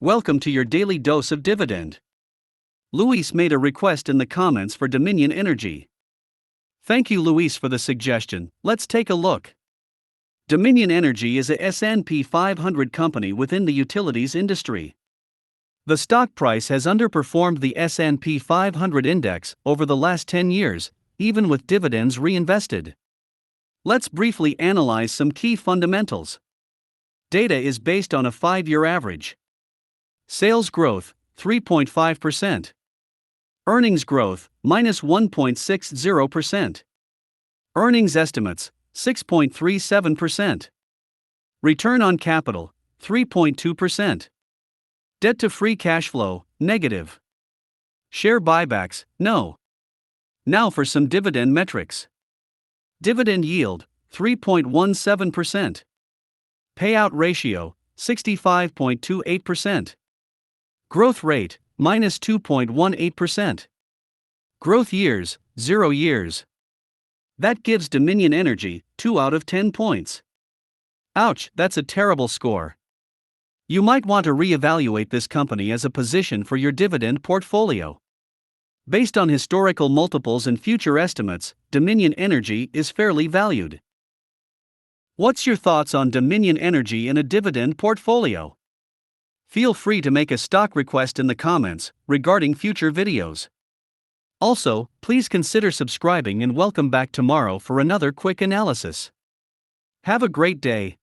Welcome to your daily dose of dividend. Luis made a request in the comments for Dominion Energy. Thank you, Luis, for the suggestion. Let's take a look. Dominion Energy is a S&P 500 company within the utilities industry. The stock price has underperformed the S&P 500 index over the last 10 years, even with dividends reinvested. Let's briefly analyze some key fundamentals. Data is based on a 5-year average. Sales growth, 3.5%. Earnings growth, minus 1.60%. Earnings estimates, 6.37%. Return on capital, 3.2%. Debt to free cash flow, negative. Share buybacks, no. Now for some dividend metrics. Dividend yield, 3.17%. Payout ratio, 65.28%. Growth rate, minus 2.18%. Growth years, 0 years. That gives Dominion Energy 2 out of 10 points. Ouch, that's a terrible score. You might want to reevaluate this company as a position for your dividend portfolio. Based on historical multiples and future estimates, Dominion Energy is fairly valued. What's your thoughts on Dominion Energy in a dividend portfolio? Feel free to make a stock request in the comments regarding future videos. Also, please consider subscribing and welcome back tomorrow for another quick analysis. Have a great day.